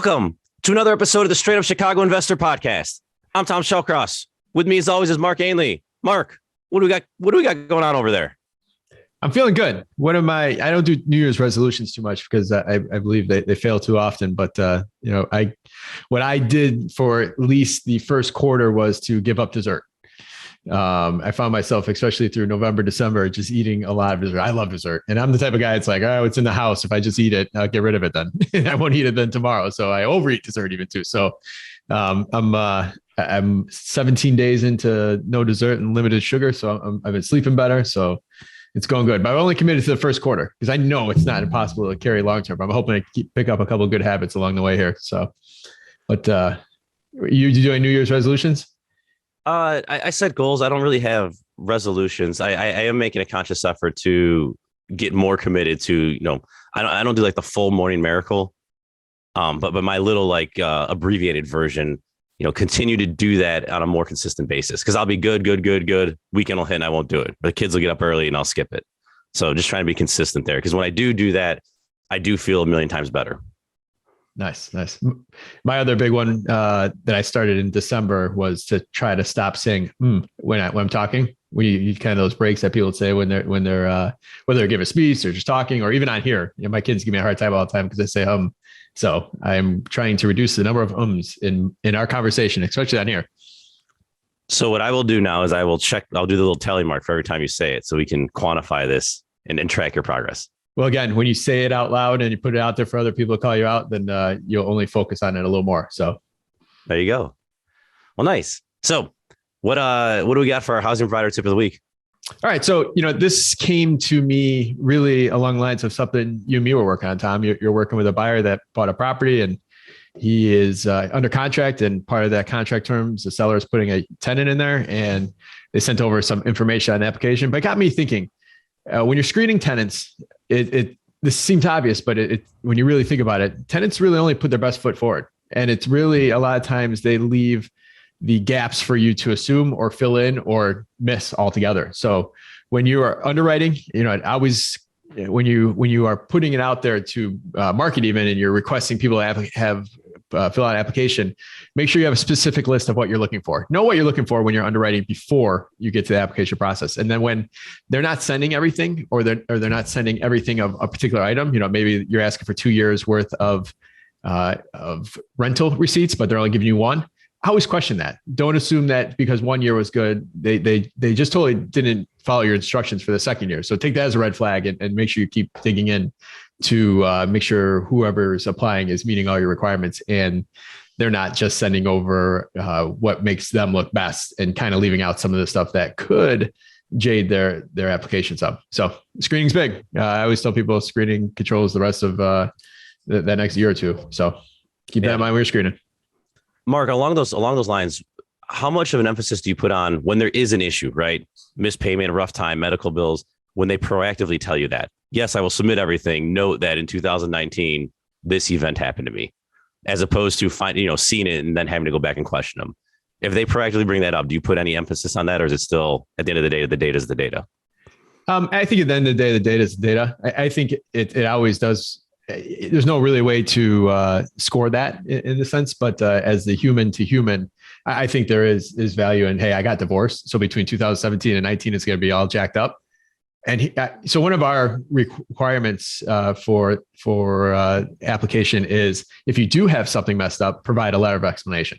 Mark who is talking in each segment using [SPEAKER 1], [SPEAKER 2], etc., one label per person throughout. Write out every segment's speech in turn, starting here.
[SPEAKER 1] Welcome to another episode of the Straight Up Chicago Investor Podcast. I'm Tom Shellcross. With me, as always, is Mark Ainley. Mark, what do we got? What do we got going on over there?
[SPEAKER 2] I'm feeling good. I don't do New Year's resolutions too much because I believe they fail too often. But what I did for at least the first quarter was to give up dessert. I found myself, especially through November, December, just eating a lot of dessert. I love dessert. And I'm the type of guy, it's like, oh, it's in the house. If I just eat it, I'll get rid of it then. I won't eat it then tomorrow. So I overeat dessert even too. So I'm 17 days into no dessert and limited sugar. So I've been sleeping better. So it's going good. But I've only committed to the first quarter because I know it's not impossible to carry long term. I'm hoping to pick up a couple of good habits along the way here. So, but you doing New Year's resolutions?
[SPEAKER 1] I set goals. I don't really have resolutions. I am making a conscious effort to get more committed to, I don't do like the full morning miracle. But my little abbreviated version, continue to do that on a more consistent basis. Cause I'll be good. Weekend will hit and I won't do it. The kids will get up early and I'll skip it. So just trying to be consistent there. Cause when I do that, I do feel a million times better.
[SPEAKER 2] Nice. My other big one that I started in December was to try to stop saying when I'm talking. When you kind of those breaks that people say when they're whether they're giving a speech or just talking, or even on here. My kids give me a hard time all the time because they say So I'm trying to reduce the number of ums in our conversation, especially on here.
[SPEAKER 1] So what I will do now is I'll do the little tally mark for every time you say it so we can quantify this and track your progress.
[SPEAKER 2] Well, again, when you say it out loud and you put it out there for other people to call you out, then you'll only focus on it a little more. So
[SPEAKER 1] there you go. Well, nice. So what do we got for our housing provider tip of the week?
[SPEAKER 2] All right. So, this came to me really along the lines of something you and me were working on, Tom. You're working with a buyer that bought a property and he is under contract, and part of that contract terms, the seller is putting a tenant in there, and they sent over some information on the application. But it got me thinking, when you're screening tenants, this seems obvious, but when you really think about it, tenants really only put their best foot forward. And it's really a lot of times they leave the gaps for you to assume or fill in or miss altogether. So when you are underwriting, when you are putting it out there to market even, and you're requesting people to have fill out an application, make sure you have a specific list of what you're looking for. Know what you're looking for when you're underwriting before you get to the application process. And then when they're not sending everything, or they're not sending everything of a particular item, maybe you're asking for 2 years worth of rental receipts, but they're only giving you one. I always question that. Don't assume that because 1 year was good, they just totally didn't follow your instructions for the second year. So take that as a red flag and make sure you keep digging in to make sure whoever's applying is meeting all your requirements, and they're not just sending over what makes them look best and kind of leaving out some of the stuff that could jade their applications up. So screening's big. I always tell people screening controls the rest of the next year or two. So keep that in mind when you're screening.
[SPEAKER 1] Mark, along those lines, how much of an emphasis do you put on when there is an issue, right? Missed payment, rough time, medical bills, when they proactively tell you that, yes, I will submit everything. Note that in 2019, this event happened to me, as opposed to seeing it and then having to go back and question them. If they proactively bring that up, do you put any emphasis on that, or is it still at the end of the day, the data is the data?
[SPEAKER 2] I think at the end of the day, the data is the data. I think it always does. There's no really way to score that in the sense, but as the human to human, I think there is value in, hey, I got divorced. So between 2017 and 19, it's going to be all jacked up. And so one of our requirements for application is, if you do have something messed up, provide a letter of explanation.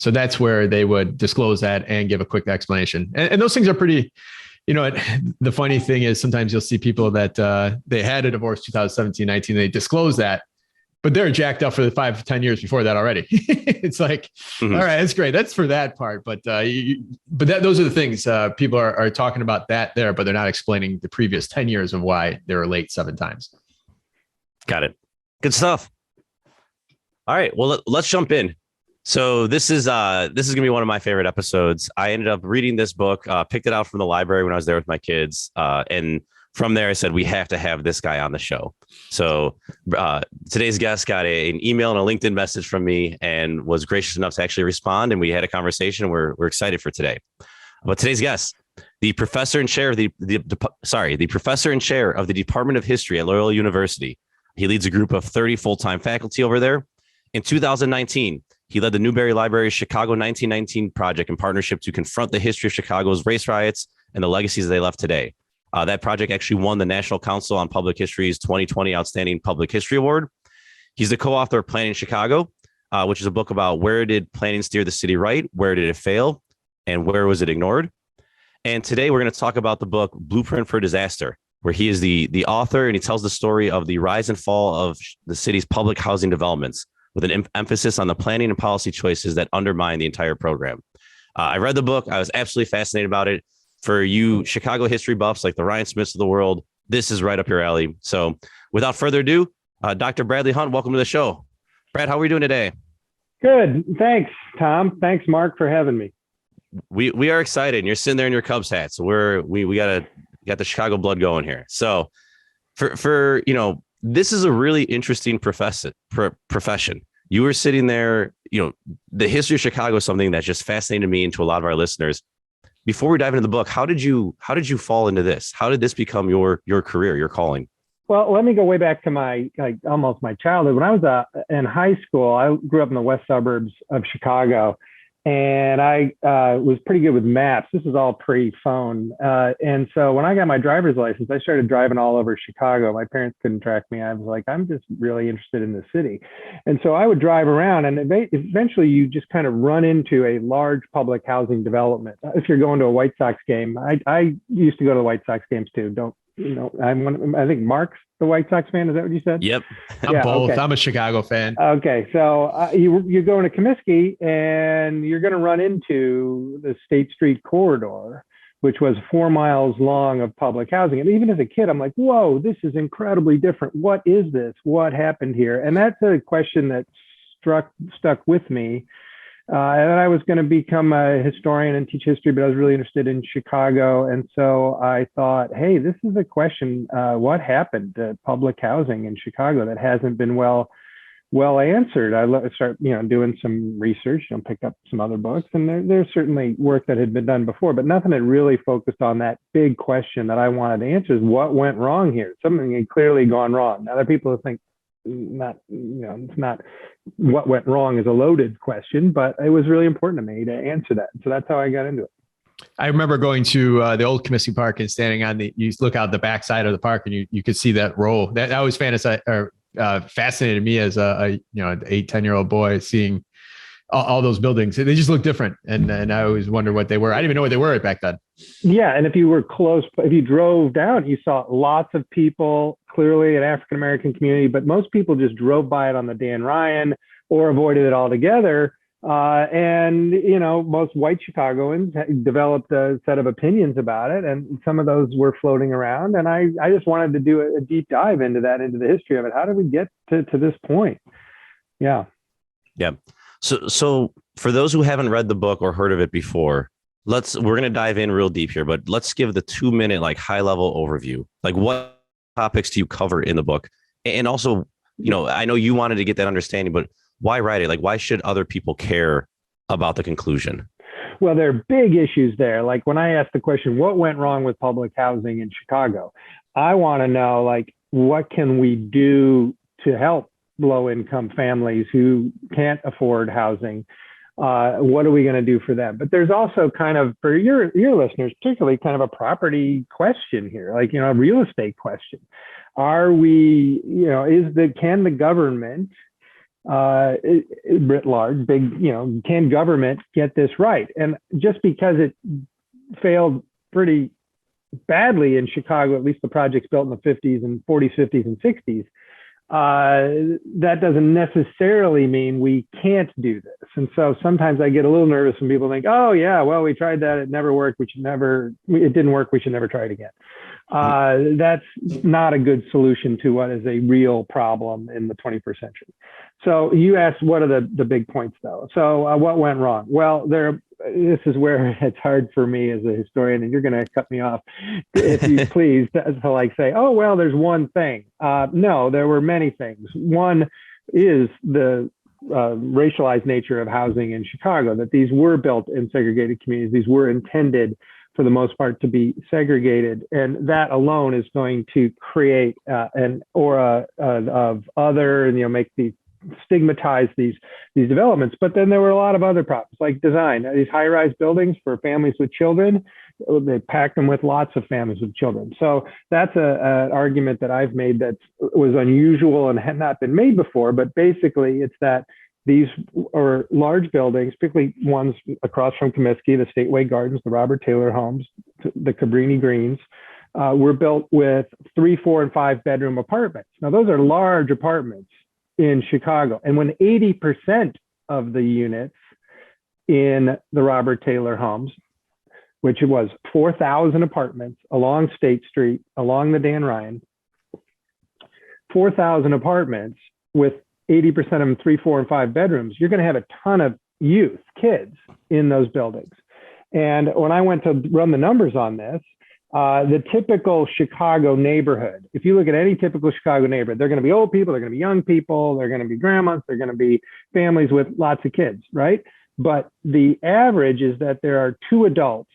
[SPEAKER 2] So that's where they would disclose that and give a quick explanation. And those things are pretty, the funny thing is sometimes you'll see people that they had a divorce 2017, 19, they disclose that, but they're jacked up for the 5 to 10 years before that already. It's like, all right, that's great. That's for that part. But those are the things people are talking about that there, but they're not explaining the previous 10 years of why they were late 7 times.
[SPEAKER 1] Got it. Good stuff. All right. Well, let's jump in. So this is going to be one of my favorite episodes. I ended up reading this book, picked it out from the library when I was there with my kids. And from there, I said, we have to have this guy on the show. So today's guest got an email and a LinkedIn message from me and was gracious enough to actually respond. And we had a conversation. We're excited for today. But today's guest, the professor and chair of the professor and chair of the Department of History at Loyola University. He leads a group of 30 full-time faculty over there. In 2019, he led the Newberry Library's Chicago 1919 project in partnership to confront the history of Chicago's race riots and the legacies they left today. That project actually won the National Council on Public History's 2020 Outstanding Public History Award. He's the co-author of Planning Chicago, which is a book about where did planning steer the city right, where did it fail, and where was it ignored. And today we're going to talk about the book Blueprint for Disaster, where he is the author, and he tells the story of the rise and fall of the city's public housing developments with an emphasis on the planning and policy choices that undermine the entire program. I read the book. I was absolutely fascinated about it. For you Chicago history buffs like the Ryan Smiths of the world, this is right up your alley. So without further ado, Dr. Bradley Hunt, welcome to the show. Brad, how are we doing today?
[SPEAKER 3] Good. Thanks, Tom. Thanks, Mark, for having me.
[SPEAKER 1] We are excited. And you're sitting there in your Cubs hat. So we got the Chicago blood going here. So for this is a really interesting profession. You were sitting there, the history of Chicago is something that just fascinated me and to a lot of our listeners. Before we dive into the book, how did you fall into this? How did this become your career, your calling?
[SPEAKER 3] Well, let me go way back to my almost my childhood. When I was in high school, I grew up in the west suburbs of Chicago, and I was pretty good with maps. This is all pre-phone, and so when I got my driver's license, I started driving all over Chicago. My parents couldn't track me. I was like, I'm just really interested in the city, and so I would drive around, and eventually you just kind of run into a large public housing development. If you're going to a White Sox game, I used to go to the White Sox games too. I think Mark's the White Sox fan. Is that what you said?
[SPEAKER 1] Yep.
[SPEAKER 2] I'm both.
[SPEAKER 3] Okay.
[SPEAKER 2] I'm a Chicago fan.
[SPEAKER 3] Okay. So you're going to Comiskey, and you're going to run into the State Street corridor, which was 4 miles long of public housing. And even as a kid, I'm like, whoa, this is incredibly different. What is this? What happened here? And that's a question that stuck with me. And I was going to become a historian and teach history, but I was really interested in Chicago. And so I thought, hey, this is a question. What happened to public housing in Chicago that hasn't been well answered? I start, doing some research, picked up some other books, and there's certainly work that had been done before, but nothing had really focused on that big question that I wanted to answer: is what went wrong here? Something had clearly gone wrong. Now, there are people who think it's not what went wrong is a loaded question, but it was really important to me to answer that. So that's how I got into it.
[SPEAKER 2] I remember going to the old Comiskey Park and standing on you look out the backside of the park and you could see that roll. That always fascinated me as an 8-10-year-old boy, seeing all those buildings. They just look different. And I always wonder what they were. I didn't even know what they were back then.
[SPEAKER 3] Yeah. And if you were close, if you drove down, you saw lots of people, clearly an African-American community, but most people just drove by it on the Dan Ryan or avoided it altogether. And most white Chicagoans developed a set of opinions about it. And some of those were floating around. And I just wanted to do a deep dive into the history of it. How did we get to this point? Yeah.
[SPEAKER 1] Yeah. So for those who haven't read the book or heard of it before, we're going to dive in real deep here, but let's give the 2-minute high level overview. What topics do you cover in the book? And also, I know you wanted to get that understanding, but why write it? Why should other people care about the conclusion?
[SPEAKER 3] Well, there are big issues there. When I asked the question, what went wrong with public housing in Chicago? I want to know, what can we do to help low-income families who can't afford housing? What are we going to do for them? But there's also kind of, for your listeners, particularly kind of a property question here, a real estate question. Are we, can the government, writ large, can government get this right? And just because it failed pretty badly in Chicago, at least the projects built in the 50s and 40s, 50s, and 60s, that doesn't necessarily mean we can't do this. And so sometimes I get a little nervous when people think, oh yeah, well, we tried that. It never worked. It didn't work. We should never try it again. That's not a good solution to what is a real problem in the 21st century. So you asked, what are the big points though? So what went wrong? Well, this is where it's hard for me as a historian, and you're going to cut me off if you please, to say, oh, well, there's one thing. No, there were many things. One is the racialized nature of housing in Chicago, that these were built in segregated communities. These were intended for the most part to be segregated. And that alone is going to create an aura of other, and make the stigmatized these developments. But then there were a lot of other problems, like design. These high-rise buildings for families with children, they packed them with lots of families with children. So that's an argument that I've made that was unusual and had not been made before. But basically, it's that these are large buildings, particularly ones across from Comiskey, the Stateway Gardens, the Robert Taylor homes, the Cabrini Greens, were built with 3, 4, and 5 bedroom apartments. Now, those are large apartments in Chicago. And when 80% of the units in the Robert Taylor homes, which was 4,000 apartments along State Street, along the Dan Ryan, 4,000 apartments with 80% of them 3, 4, and 5 bedrooms, you're going to have a ton of youth, kids in those buildings. And when I went to run the numbers on this, the typical Chicago neighborhood, if you look at any typical Chicago neighborhood, they're going to be old people, they're going to be young people, they're going to be grandmas, they're going to be families with lots of kids, right? But the average is that there are 2 adults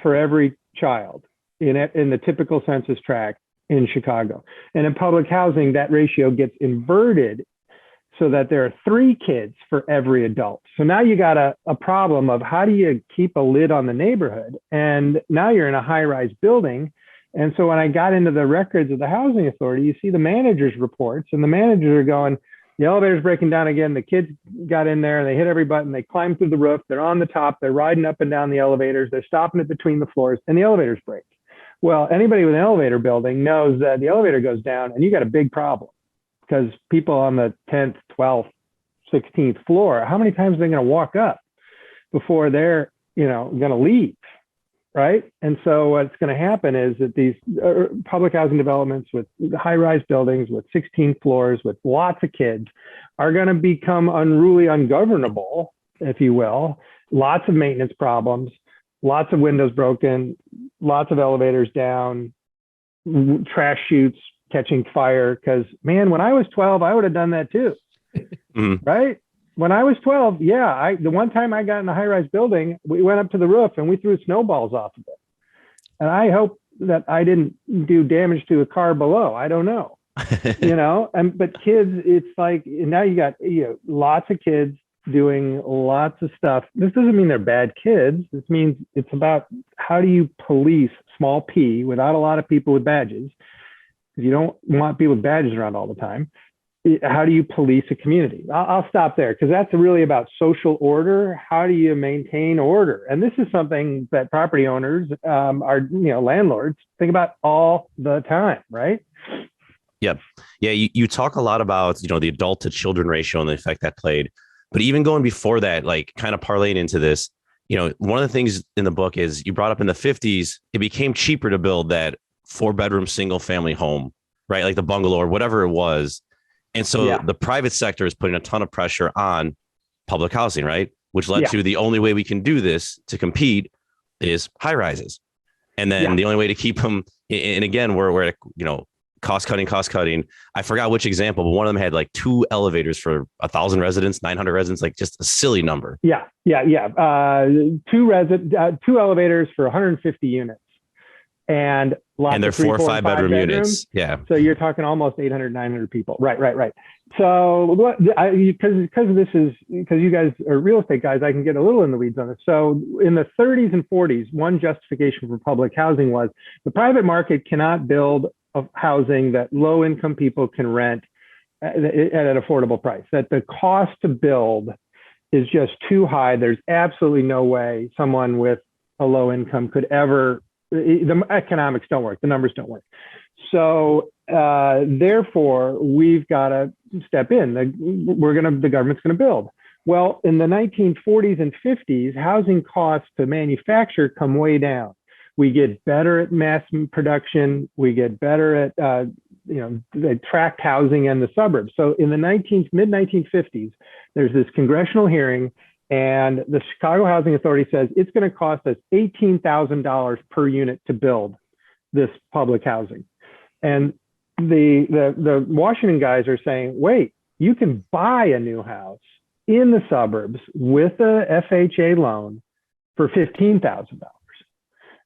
[SPEAKER 3] for every child in the typical census tract in Chicago. And in public housing, that ratio gets inverted so that there are 3 kids for every adult. So now you got a problem of how do you keep a lid on the neighborhood? And now you're in a high-rise building. And so when I got into the records of the housing authority, you see the managers' reports, and the managers are going, the elevator's breaking down again. The kids got in there and they hit every button. They climbed through the roof. They're on the top. They're riding up and down the elevators. They're stopping it between the floors, and the elevators break. Well, anybody with an elevator building knows that the elevator goes down and you got a big problem, because people on the 10th, 12th, 16th floor, how many times are they going to walk up before they're, going to leave, right? And so what's going to happen is that these public housing developments with high-rise buildings with 16 floors with lots of kids are going to become unruly, ungovernable, if you will. Lots of maintenance problems, lots of windows broken, lots of elevators down, trash chutes catching fire. Because, man, when I was 12, I would have done that too. Right? When I was 12, the one time I got in a high-rise building, we went up to the roof and we threw snowballs off of it. And I hope that I didn't do damage to a car below. I don't know. But kids, it's like, now you got lots of kids doing lots of stuff. This doesn't mean they're bad kids. This means it's about how do you police small p without a lot of people with badges, because you don't want people with badges around all the time. How do you police a community? I'll stop there, because that's really about social order. How do you maintain order? And this is something that property owners, landlords, think about all the time, right?
[SPEAKER 1] Yep. Yeah. You talk a lot about, the adult to children ratio and the effect that played. But even going before that, like kind of parlaying into this, one of the things in the book is you brought up in the 50s, it became cheaper to build that 4-bedroom single family home, right? Like the bungalow or whatever it was. And so the private sector is putting a ton of pressure on public housing, right? Which led to the only way we can do this to compete is high rises. And then the only way to keep them, and again, we're cost cutting. I forgot which example, but one of them had like 2 elevators for 1,000 residents, 900 residents, like just a silly number. 2 elevators for 150 units. And they're 4 or 5 bedroom units. Yeah.
[SPEAKER 3] So you're talking almost 800, 900 people. Right. So because you guys are real estate guys, I can get a little in the weeds on this. So in the 30s and 40s, one justification for public housing was the private market cannot build a housing that low income people can rent at an affordable price, that the cost to build is just too high. There's absolutely no way someone with a low income could ever, the economics don't work, the numbers don't work. So therefore, we've got to step in. The government's going to build. Well, in the 1940s and 50s, housing costs to manufacture come way down. We get better at mass production. We get better at the tract housing and the suburbs. So in the mid-1950s, there's this congressional hearing, and the Chicago Housing Authority says it's going to cost us $18,000 per unit to build this public housing. And the Washington guys are saying, wait, you can buy a new house in the suburbs with a FHA loan for $15,000.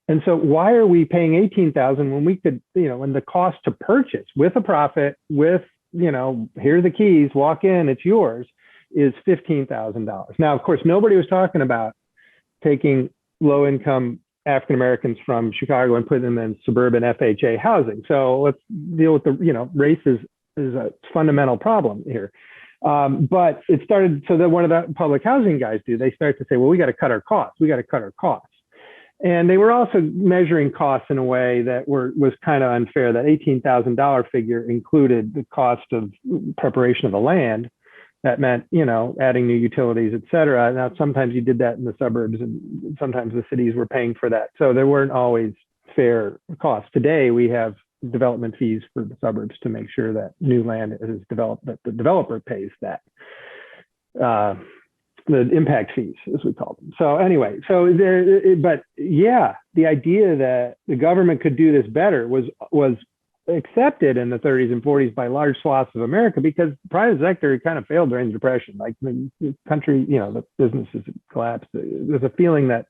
[SPEAKER 3] And so why are we paying $18,000 when we could, when the cost to purchase with a profit, with here are the keys, walk in, it's yours, is $15,000. Now, of course, nobody was talking about taking low income African Americans from Chicago and putting them in suburban FHA housing. So let's deal with race is a fundamental problem here. But it started, so that one of the public housing guys they start to say, well, we got to cut our costs. And they were also measuring costs in a way that was kind of unfair. That $18,000 figure included the cost of preparation of the land. That meant, adding new utilities, et cetera. Now, sometimes you did that in the suburbs and sometimes the cities were paying for that. So there weren't always fair costs. Today, we have development fees for the suburbs to make sure that new land is developed, that the developer pays that. The impact fees, as we call them. So anyway, but yeah, the idea that the government could do this better was accepted in the 30s and 40s by large swaths of America, because the private sector kind of failed during the Depression. Like the country, the businesses collapsed. There's a feeling that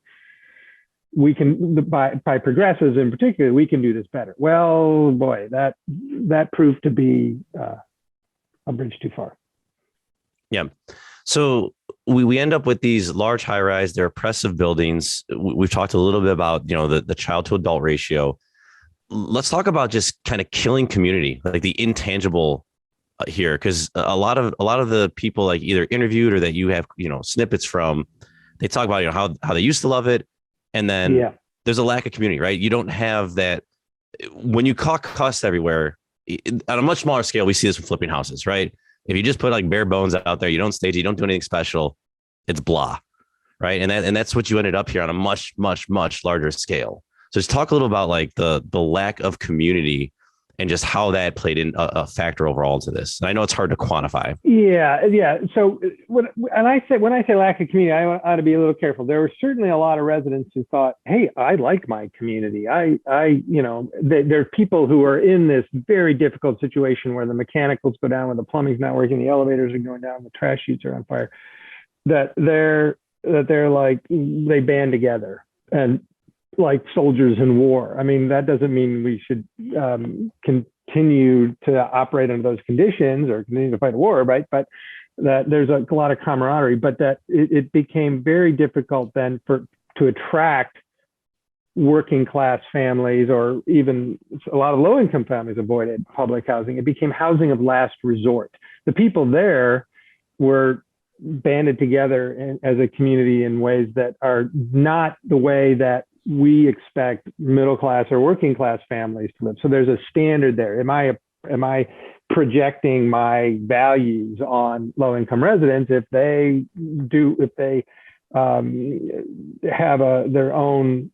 [SPEAKER 3] we can, by progressives in particular, we can do this better. Well, boy, that proved to be a bridge too far.
[SPEAKER 1] Yeah. So we end up with these large high rise, they're oppressive buildings. We've talked a little bit about, the child to adult ratio. Let's talk about just kind of killing community, like the intangible here, because a lot of the people like either interviewed or that you have, snippets from, they talk about, how they used to love it. And then there's a lack of community, right? You don't have that. When you cut costs everywhere on a much smaller scale, we see this with flipping houses, right? If you just put like bare bones out there, you don't stage it, you don't do anything special, it's blah, right? And that's what you ended up here on a much, much, much larger scale. So just talk a little about like the lack of community and just how that played in a factor overall to this. And I know it's hard to quantify.
[SPEAKER 3] Yeah. So when I say lack of community, I ought to be a little careful. There were certainly a lot of residents who thought, "Hey, I like my community. there are people who are in this very difficult situation where the mechanicals go down, when the plumbing's not working, the elevators are going down, the trash chutes are on fire. That they're like, they band together and like soldiers in war. I mean, that doesn't mean we should continue to operate under those conditions or continue to fight a war, right? But that there's a lot of camaraderie, but that it became very difficult then to attract working class families, or even a lot of low income families avoided public housing. It became housing of last resort. The people there were banded together as a community in ways that are not the way that we expect middle class or working class families to live. So there's a standard there. Am I projecting my values on low income residents if they have their own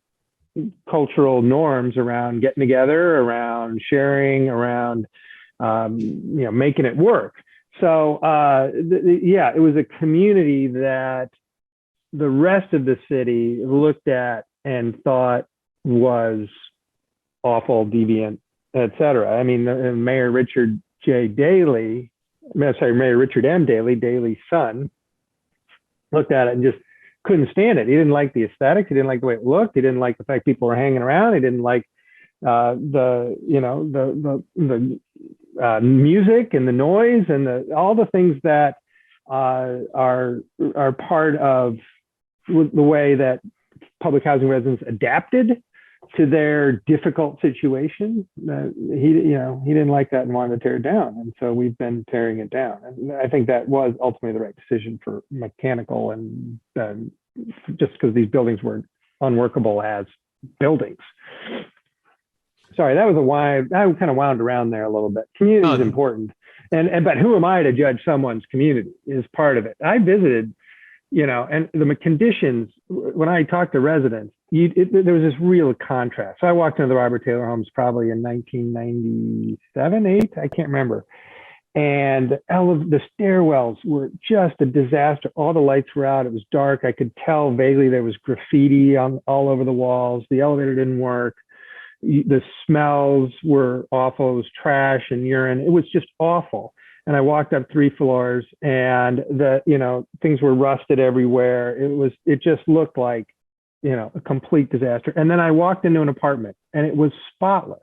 [SPEAKER 3] cultural norms around getting together, around sharing, around making it work? So it was a community that the rest of the city looked at and thought was awful, deviant, et cetera. I mean, Mayor Richard M. Daley, Daley's son, looked at it and just couldn't stand it. He didn't like the aesthetics. He didn't like the way it looked. He didn't like the fact people were hanging around. He didn't like the music and the noise and all the things that are part of the way that public housing residents adapted to their difficult situation. He didn't like that and wanted to tear it down. And so we've been tearing it down. And I think that was ultimately the right decision for mechanical and just because these buildings were unworkable as buildings. Sorry, that was I kind of wound around there a little bit. Community is important. But who am I to judge someone's community is part of it. I visited, and the conditions, when I talked to residents, there was this real contrast. So I walked into the Robert Taylor homes probably in 1997, 8, I can't remember. And all of the stairwells were just a disaster. All the lights were out. It was dark. I could tell vaguely there was graffiti all over the walls. The elevator didn't work. The smells were awful. It was trash and urine. It was just awful. And I walked up 3 floors and things were rusted everywhere. It just looked like, a complete disaster. And then I walked into an apartment and it was spotless.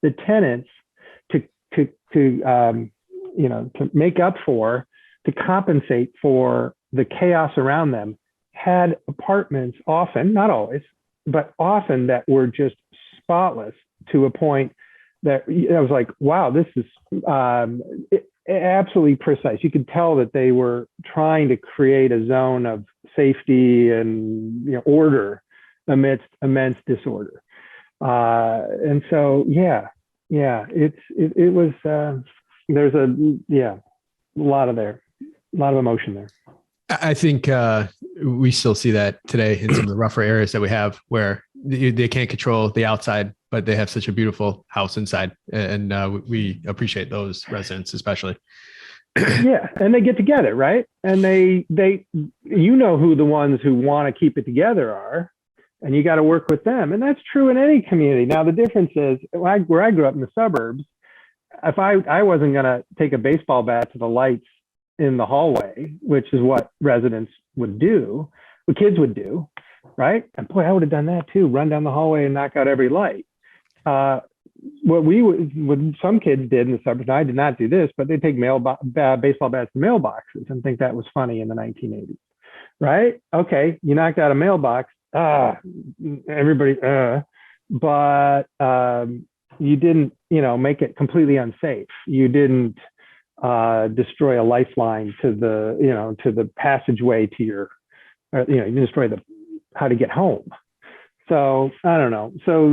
[SPEAKER 3] The tenants, to to make up for, to compensate for the chaos around them, had apartments often, not always, but often, that were just spotless to a point that I was like, wow, this is absolutely precise. You could tell that they were trying to create a zone of safety and order amidst immense disorder. And so, it was, there's a lot of emotion there.
[SPEAKER 2] I think we still see that today in some of the rougher areas that we have, where they can't control the outside, but they have such a beautiful house inside. And we appreciate those residents, especially.
[SPEAKER 3] Yeah. And they get together, right? And they who the ones who want to keep it together are, and you got to work with them. And that's true in any community. Now, the difference is, where I grew up in the suburbs, if I wasn't going to take a baseball bat to the lights in the hallway, which is what residents would do, what kids would do, right? And boy, I would have done that too, run down the hallway and knock out every light. What some kids did in the suburbs, and I did not do this, but they take baseball bats to mailboxes and think that was funny in the 1980s, right? Okay, you knocked out a mailbox, everybody, but you didn't, make it completely unsafe. You didn't destroy a lifeline to the passageway to your, you destroy how to get home. So I don't know. So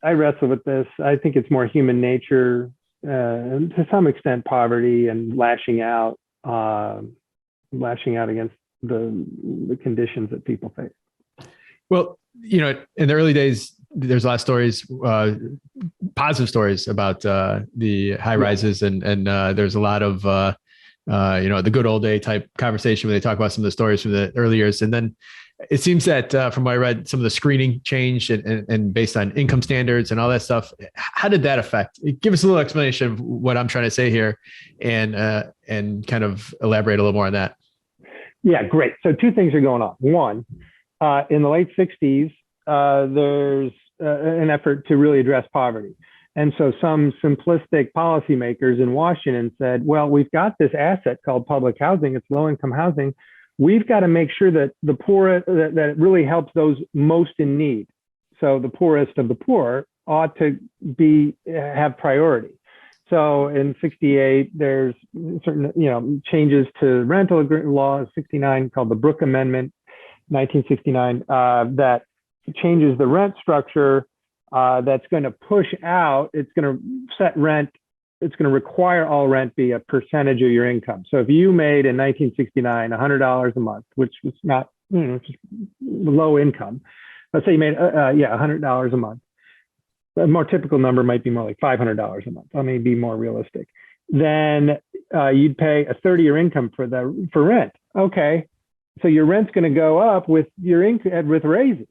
[SPEAKER 3] I wrestle with this. I think it's more human nature, to some extent, poverty and lashing out against the conditions that people face.
[SPEAKER 2] Well, in the early days, there's a lot of stories, positive stories about the high rises, and there's a lot of the good old day type conversation when they talk about some of the stories from the early years. And then it seems that from what I read, some of the screening changed and based on income standards and all that stuff. How did that affect? Give us a little explanation of what I'm trying to say here, and kind of elaborate a little more on that.
[SPEAKER 3] Yeah, great. So two things are going on. One, in the late 60s, there's an effort to really address poverty. And so some simplistic policymakers in Washington said, well, we've got this asset called public housing. It's low income housing. We've got to make sure that the poor, that it really helps those most in need. So the poorest of the poor ought to have priority. So in 68, there's certain, changes to rental law, 69, called the Brooke Amendment, 1969, that changes the rent structure, that's going to push out, it's going to set rent, it's going to require all rent be a percentage of your income. So if you made in 1969 $100 a month, which was not, just low income, let's say you made $100 a month. A more typical number might be more like $500 a month. Let me be more realistic. Then you'd pay a third of your income for rent. Okay, so your rent's going to go up with your income with raises.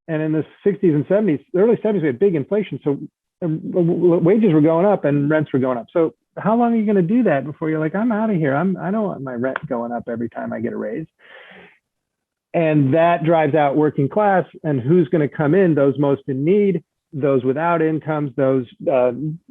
[SPEAKER 3] And in the 60s and 70s, early 70s, we had big inflation. So wages were going up and rents were going up. So how long are you going to do that before you're like, I'm out of here? I don't want my rent going up every time I get a raise. And that drives out working class. And who's going to come in? Those most in need, those without incomes, those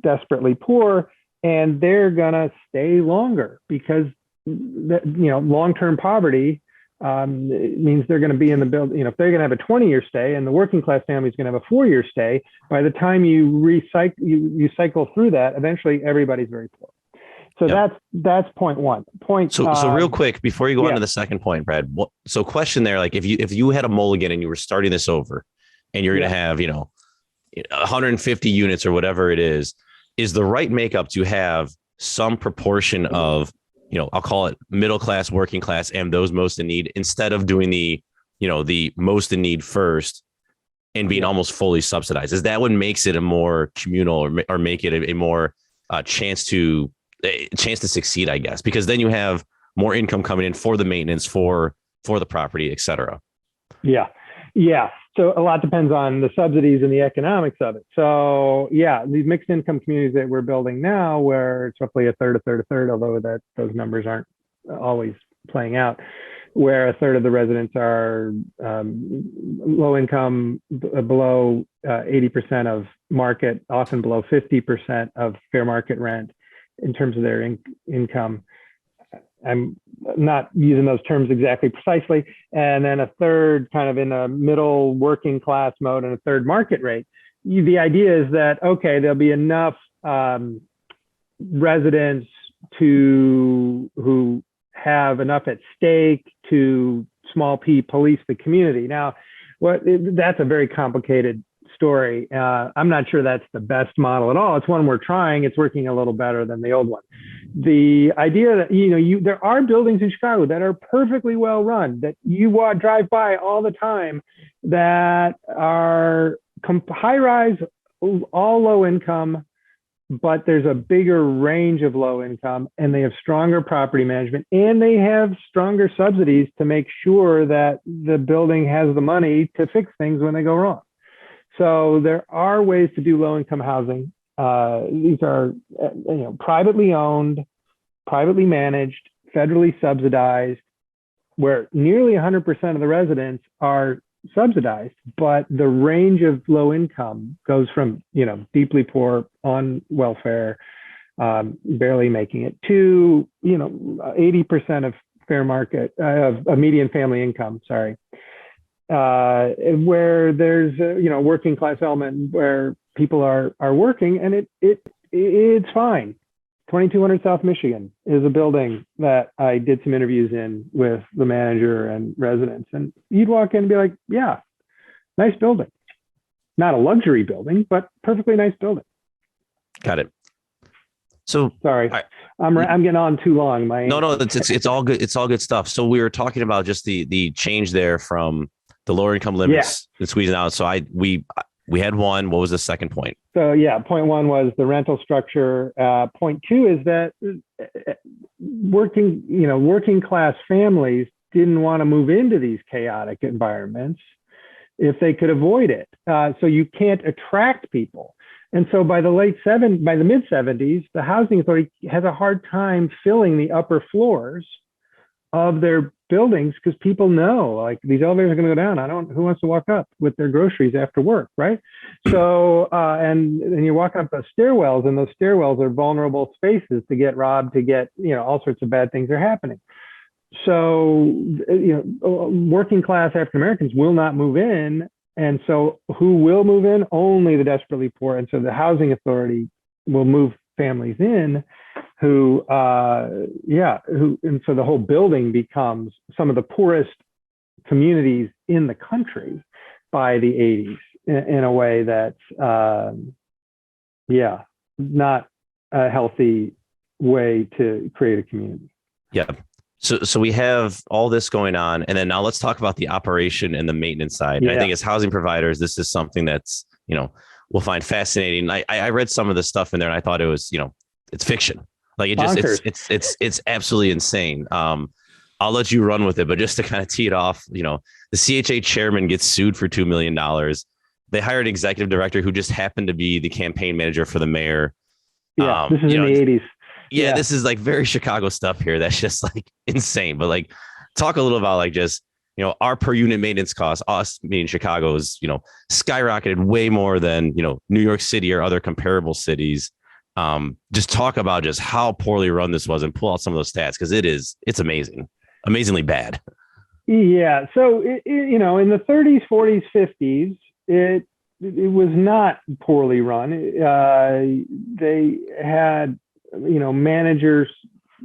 [SPEAKER 3] desperately poor. And they're going to stay longer because, long-term poverty means they're going to be in the build. If they're going to have a 20-year stay and the working class family is going to have a 4-year stay, by the time you cycle through that, eventually everybody's very poor. So that's point one. So
[SPEAKER 1] real quick before you go on to the second point, Brad. So question there, like if you had a mulligan and you were starting this over, and you're going to have 150 units or whatever it is the right makeup to have some proportion of, I'll call it middle class, working class, and those most in need, instead of doing the most in need first and being almost fully subsidized? Is that what makes it a more communal or make it a more chance to succeed, I guess, because then you have more income coming in for the maintenance, for the property, et cetera.
[SPEAKER 3] Yeah. So a lot depends on the subsidies and the economics of it. So these mixed income communities that we're building now, where it's roughly a third, although those numbers aren't always playing out, where a third of the residents are low income, below 80% of market, often below 50% of fair market rent, in terms of their income. I'm not using those terms exactly precisely. And then a third kind of in a middle working class mode, and a third market rate. The idea is that, okay, there'll be enough residents who have enough at stake to small p police the community. Now, that's a very complicated story. I'm not sure that's the best model at all. It's one we're trying. It's working a little better than the old one. The idea that there are buildings in Chicago that are perfectly well run, that you drive by all the time, that are high rise, all low income, but there's a bigger range of low income, and they have stronger property management, and they have stronger subsidies to make sure that the building has the money to fix things when they go wrong. So there are ways to do low income housing. These are privately owned, privately managed, federally subsidized, where nearly 100% of the residents are subsidized, but the range of low income goes from deeply poor on welfare, barely making it, to 80% of fair market of median family income. Sorry. Where there's a working class element where people are working, and it's fine. 2200 South Michigan is a building that I did some interviews in with the manager and residents, and you'd walk in and be like, yeah, nice building. Not a luxury building, but perfectly nice building.
[SPEAKER 1] Got it. So
[SPEAKER 3] sorry, I'm getting on too long.
[SPEAKER 1] No, it's all good. It's all good stuff. So we were talking about just the change there from the lower income limits and squeezing out. So we had one. What was the second point?
[SPEAKER 3] So point one was the rental structure. Point two is that working class families didn't want to move into these chaotic environments if they could avoid it. So you can't attract people. And so by the mid 70s, the housing authority has a hard time filling the upper floors of their buildings, because people know, like, these elevators are going to go down. Who wants to walk up with their groceries after work, right? So, and you're walking up those stairwells, and those stairwells are vulnerable spaces to get robbed, to get, all sorts of bad things are happening. So, working class African Americans will not move in. And so who will move in? Only the desperately poor. And so the housing authority will move families in and so the whole building becomes some of the poorest communities in the country by the 80s in a way that's, not a healthy way to create a community.
[SPEAKER 1] Yeah. So we have all this going on, and then now let's talk about the operation and the maintenance side. Yeah. I think as housing providers, this is something that's, we'll find fascinating. I read some of the stuff in there, and I thought it was, it's fiction. Like it's absolutely insane. I'll let you run with it, but just to kind of tee it off, the CHA chairman gets sued for $2 million. They hired an executive director who just happened to be the campaign manager for the mayor.
[SPEAKER 3] Yeah, this is in the 80s.
[SPEAKER 1] Yeah, this is like very Chicago stuff here. That's just like insane. But like, talk a little about like just, our per unit maintenance costs, us meaning Chicago, is, skyrocketed way more than, New York City or other comparable cities. Just talk about just how poorly run this was and pull out some of those stats, because it's amazingly bad.
[SPEAKER 3] Yeah. So, in the 30s, 40s, 50s, it was not poorly run. They had, managers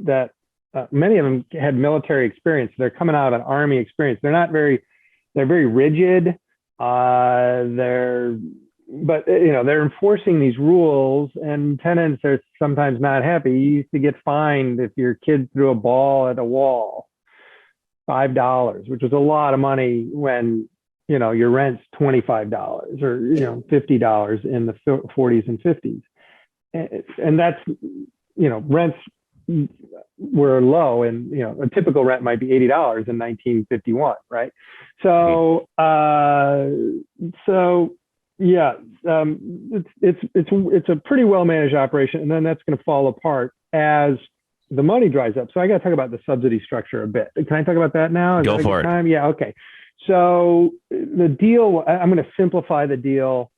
[SPEAKER 3] that many of them had military experience. They're coming out of an army experience. They're very rigid. They're enforcing these rules, and tenants are sometimes not happy. You used to get fined if your kid threw a ball at a wall, $5, which was a lot of money when, your rent's $25 or, $50 in the 40s and 50s. And that's, rents were low, and, a typical rent might be $80 in 1951. Right. So, it's a pretty well managed operation, and then that's going to fall apart as the money dries up. So I got to talk about the subsidy structure a bit. Can I talk about that now?
[SPEAKER 1] Go for it.
[SPEAKER 3] Yeah. Okay. So the deal, I'm going to simplify the deal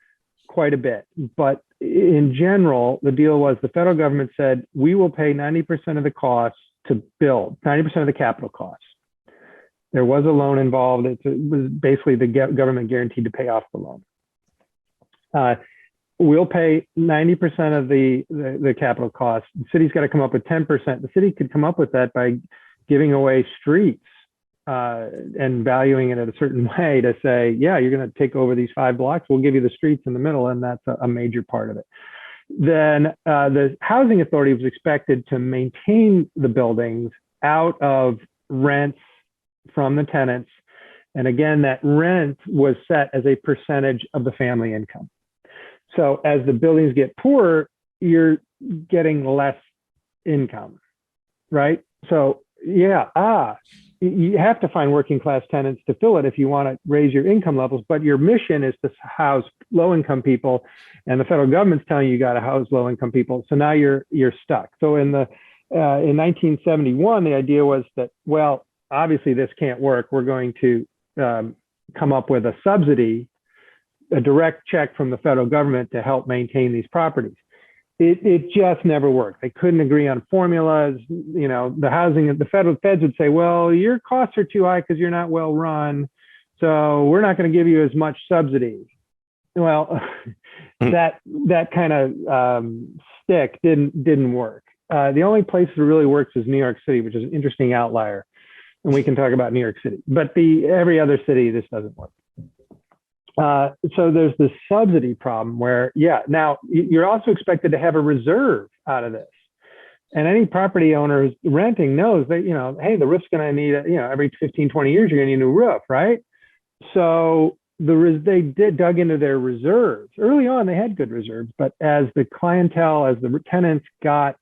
[SPEAKER 3] quite a bit, but in general, the deal was the federal government said, we will pay 90% of the costs to build, 90% of the capital costs. There was a loan involved. It was basically the government guaranteed to pay off the loan. We'll pay 90% of the capital costs. The city's got to come up with 10%. The city could come up with that by giving away streets and valuing it in a certain way to say, yeah, you're going to take over these 5 blocks. We'll give you the streets in the middle, and that's a major part of it. Then the housing authority was expected to maintain the buildings out of rents from the tenants. And again, that rent was set as a percentage of the family income. So as the buildings get poorer, you're getting less income, right? So yeah, you have to find working class tenants to fill it if you want to raise your income levels, but your mission is to house low income people, and the federal government's telling you got to house low income people. So now you're stuck. So in 1971, the idea was that, well, obviously this can't work. We're going to come up with a subsidy, a direct check from the federal government to help maintain these properties. It just never worked. They couldn't agree on formulas. You know, the federal feds would say, well, your costs are too high because you're not well run, so we're not going to give you as much subsidy. Well, that kind of stick didn't work. The only place that really works is New York City, which is an interesting outlier, and we can talk about New York City. But every other city, this doesn't work. So there's this subsidy problem where, yeah, now you're also expected to have a reserve out of this. And any property owner who's renting knows that, you know, hey, the roof's going to need, every 15, 20 years, you're going to need a new roof, right? So they dug into their reserves. Early on, they had good reserves, but as the clientele, as the tenants got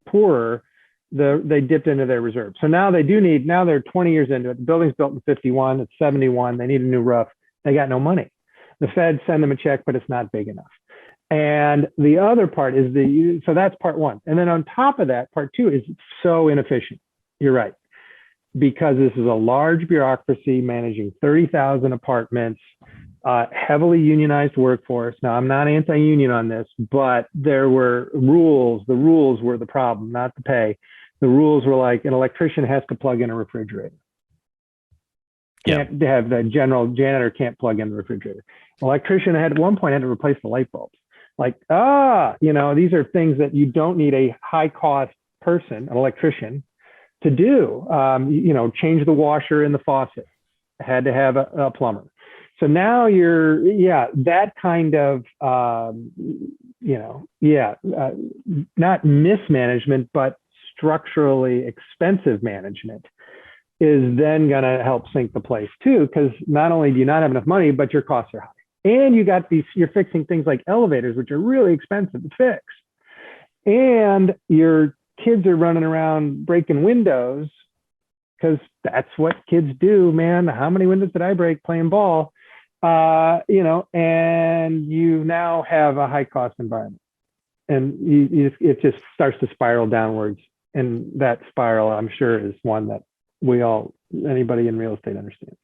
[SPEAKER 3] poorer, they dipped into their reserves. So now now they're 20 years into it. The building's built in 51, it's 71, they need a new roof. They got no money. The feds send them a check, but it's not big enough. And the other part is so that's part one. And then on top of that, part two is so inefficient. You're right. Because this is a large bureaucracy managing 30,000 apartments, heavily unionized workforce. Now, I'm not anti-union on this, but there were rules. The rules were the problem, not the pay. The rules were like an electrician has to plug in a refrigerator. Can't have the general janitor can't plug in the refrigerator. Electrician at one point had to replace the light bulbs. Like, these are things that you don't need a high cost person, an electrician, to do. Change the washer in the faucet. Had to have a plumber. So now that kind of, not mismanagement, but structurally expensive management is then going to help sink the place too, because not only do you not have enough money, but your costs are high. And you're fixing things like elevators, which are really expensive to fix. And your kids are running around breaking windows because that's what kids do, man. How many windows did I break playing ball? And you now have a high cost environment. And it just starts to spiral downwards. And that spiral, I'm sure, is one that anybody in real estate understands.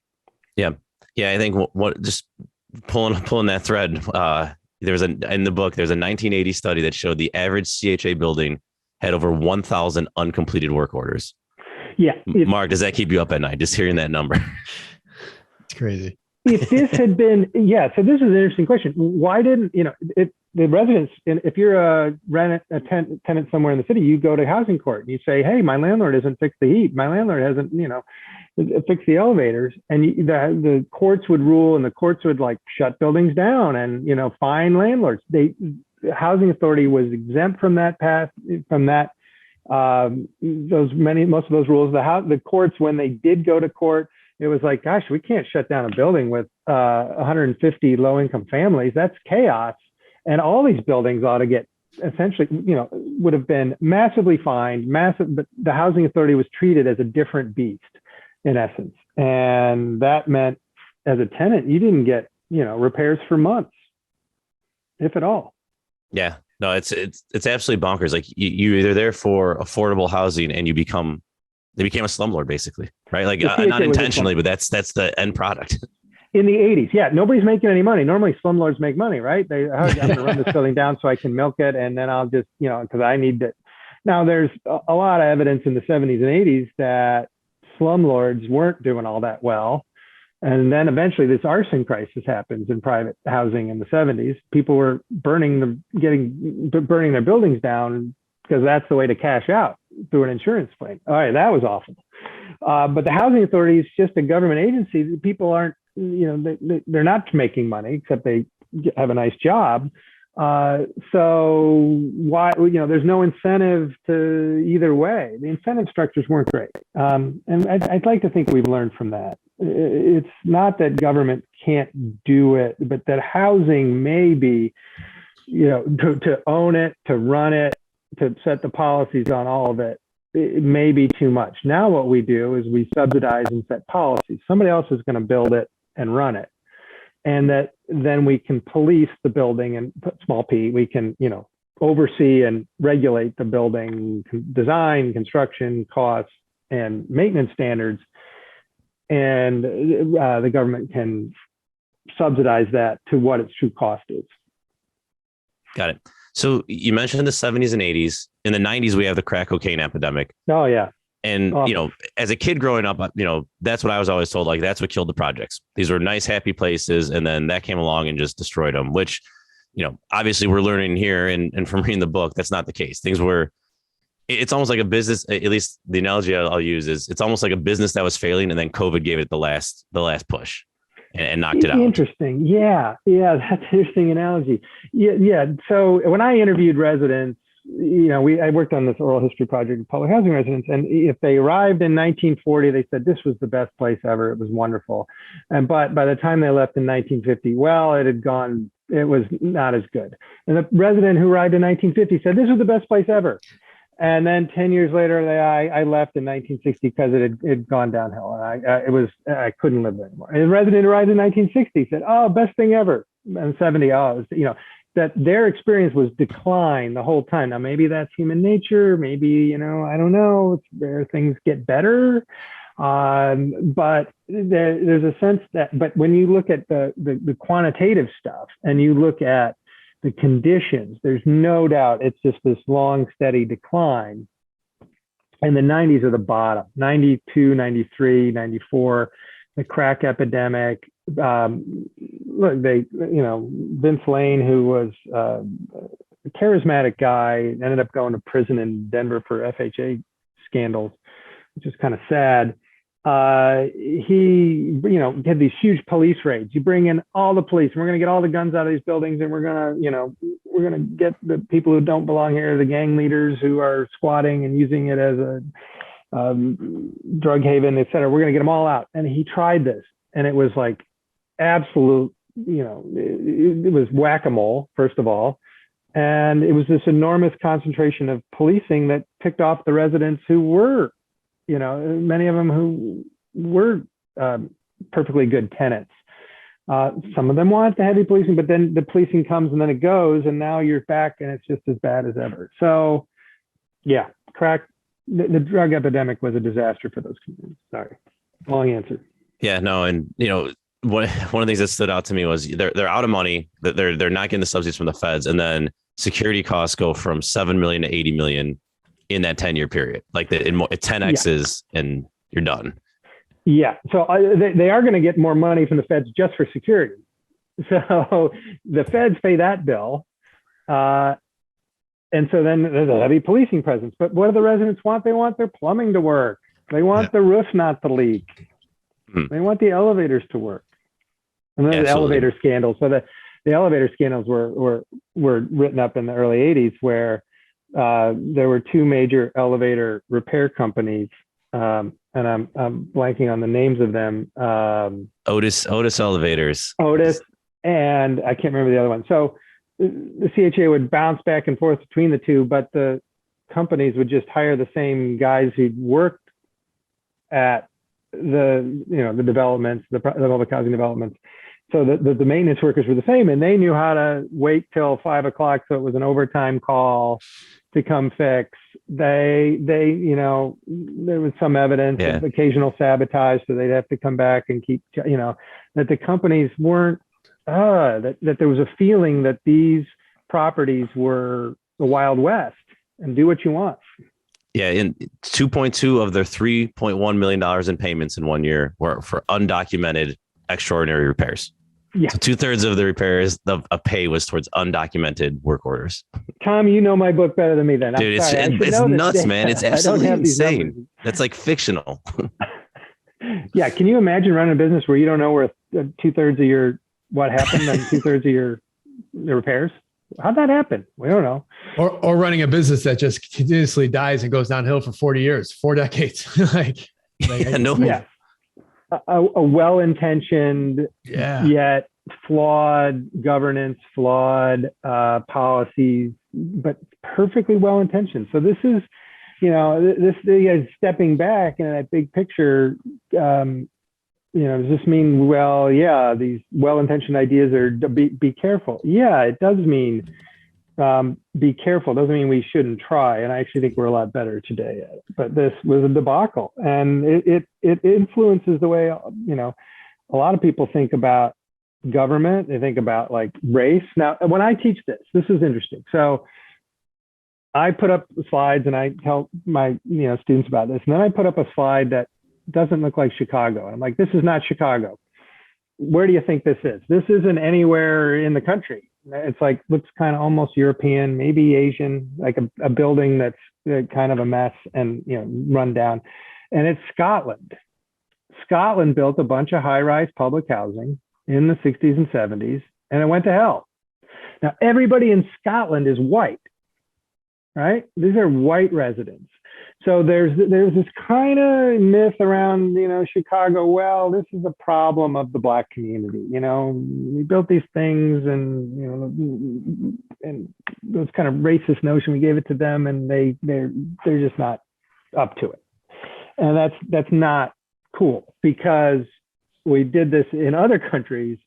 [SPEAKER 1] Yeah. I think what just pulling that thread, in the book, there's a 1980 study that showed the average CHA building had over 1,000 uncompleted work orders. Yeah. Mark, does that keep you up at night? Just hearing that number.
[SPEAKER 2] It's crazy.
[SPEAKER 3] If this had been, so this is an interesting question. Why didn't, the residents, if you're a tenant somewhere in the city, you go to housing court and you say, hey, my landlord hasn't fixed the heat. My landlord hasn't, fixed the elevators. And the courts would rule, and the courts would shut buildings down and, fine landlords. The housing authority was exempt from that most of those rules. The courts, when they did go to court, it was like, gosh, we can't shut down a building with 150 low-income families. That's chaos. And all these buildings ought to get essentially, would have been massively fined, but the housing authority was treated as a different beast in essence. And that meant as a tenant, you didn't get, repairs for months, if at all. Yeah,
[SPEAKER 1] no, it's absolutely bonkers. Like you're either there for affordable housing and they became a slumlord basically, right? Like not intentionally, but that's the end product.
[SPEAKER 3] In the 80s, yeah, nobody's making any money. Normally, slumlords make money, right? I'm going to run this building down so I can milk it, and then I'll just, because I need to. Now, there's a lot of evidence in the 70s and 80s that slumlords weren't doing all that well. And then eventually this arson crisis happens in private housing in the 70s. People were burning their buildings down because that's the way to cash out through an insurance claim. All right, that was awful. But the housing authority is just a government agency. People aren't, they're not making money except they have a nice job. So why, there's no incentive to either way. The incentive structures weren't great. And I'd like to think we've learned from that. It's not that government can't do it, but that housing may be, to own it, to run it, to set the policies on all of it, it may be too much. Now what we do is we subsidize and set policies. Somebody else is going to build it and run it. And that then we can police the building and put small p, we can, oversee and regulate the building design, construction, costs, and maintenance standards. And the government can subsidize that to what its true cost is.
[SPEAKER 1] Got it. So you mentioned the 70s and 80s. In the 90s, we have the crack cocaine epidemic.
[SPEAKER 3] Oh, yeah.
[SPEAKER 1] And, as a kid growing up, that's what I was always told, like, that's what killed the projects. These were nice, happy places. And then that came along and just destroyed them, which, obviously we're learning here and from reading the book, that's not the case. Things were, it's almost like a business, at least the analogy I'll use is it's almost like a business that was failing. And then COVID gave it the last push and knocked it out.
[SPEAKER 3] Interesting. Yeah. That's an interesting analogy. Yeah. So when I interviewed residents, I worked on this oral history project with public housing residents, and if they arrived in 1940, they said this was the best place ever. It was wonderful. But by the time they left in 1950, well, it was not as good. And the resident who arrived in 1950 said this was the best place ever. And then 10 years later, I left in 1960 because it had gone downhill. And I couldn't live there anymore. And the resident who arrived in 1960 said, oh, best thing ever. And 70, that their experience was decline the whole time. Now, maybe that's human nature. Maybe, I don't know, it's where things get better. But there's a sense that, but when you look at the quantitative stuff and you look at the conditions, there's no doubt it's just this long, steady decline. And the 90s are the bottom, 92, 93, 94, the crack epidemic. Look, Vince Lane, who was a charismatic guy, ended up going to prison in Denver for FHA scandals, which is kind of sad. He, had these huge police raids. You bring in all the police, and we're going to get all the guns out of these buildings, and we're going to get the people who don't belong here, the gang leaders who are squatting and using it as a drug haven, et cetera. We're going to get them all out. And he tried this, and it was like absolute, it was whack-a-mole, first of all. And it was this enormous concentration of policing that picked off the residents who were, many of them who were perfectly good tenants. Some of them want the heavy policing, but then the policing comes and then it goes, and now you're back and it's just as bad as ever. So yeah, the drug epidemic was a disaster for those communities. Sorry, long answer.
[SPEAKER 1] Yeah, no. And, one of the things that stood out to me was they're out of money, that they're not getting the subsidies from the feds. And then security costs go from 7 million to 80 million in that 10-year period, like 10X's and you're done.
[SPEAKER 3] Yeah. So they are going to get more money from the feds just for security. So the feds pay that bill. And so then there's a heavy policing presence. But what do the residents want? They want their plumbing to work. They want the roof not to leak. They want the elevators to work. And then the elevator scandals. So the elevator scandals were written up in the early 80s, where there were two major elevator repair companies, and I'm blanking on the names of them.
[SPEAKER 1] Otis Elevators.
[SPEAKER 3] Otis, and I can't remember the other one. So the CHA would bounce back and forth between the two, but the companies would just hire the same guys who'd worked at the developments, the public housing developments. So the maintenance workers were the same, and they knew how to wait till 5 o'clock. So it was an overtime call. to come fix. They, there was some evidence of occasional sabotage, so they'd have to come back and keep, that the companies weren't, that there was a feeling that these properties were the Wild West and do what you want.
[SPEAKER 1] Yeah, in 2.2 of their $3.1 million in payments in 1 year were for undocumented extraordinary repairs.
[SPEAKER 3] Yeah.
[SPEAKER 1] So 2/3 of the repairs of pay was towards undocumented work orders.
[SPEAKER 3] Tom, you know my book better than me then.
[SPEAKER 1] Dude, it's nuts, man. It's absolutely insane. That's like fictional.
[SPEAKER 3] Yeah. Can you imagine running a business where you don't know where 2/3 of your, what happened and 2/3 of your repairs? How'd that happen? We don't know.
[SPEAKER 2] Or running a business that just continuously dies and goes downhill for 40 years, 4 decades.
[SPEAKER 3] A well-intentioned, yet flawed governance, flawed policies, but perfectly well-intentioned. So this is, this is stepping back in that big picture. Does this mean, these well-intentioned ideas are be careful? Yeah, it does mean be careful. Doesn't mean we shouldn't try. And I actually think we're a lot better today at it. But this was a debacle, and it influences the way, a lot of people think about government. They think about like race. Now, when I teach this is interesting. So I put up slides and I tell my students about this, and then I put up a slide that doesn't look like Chicago. I'm like, this is not Chicago. Where do you think this is? This isn't anywhere in the country. It's like, looks kind of almost European, maybe Asian, like a building that's kind of a mess and, run down. And it's Scotland. Scotland built a bunch of high-rise public housing in the 60s and 70s, and it went to hell. Now, everybody in Scotland is white, right? These are white residents. So there's this kind of myth around, Chicago. Well, this is a problem of the Black community. We built these things, and and those kind of racist notion. We gave it to them, and they're just not up to it. And that's not cool, because we did this in other countries,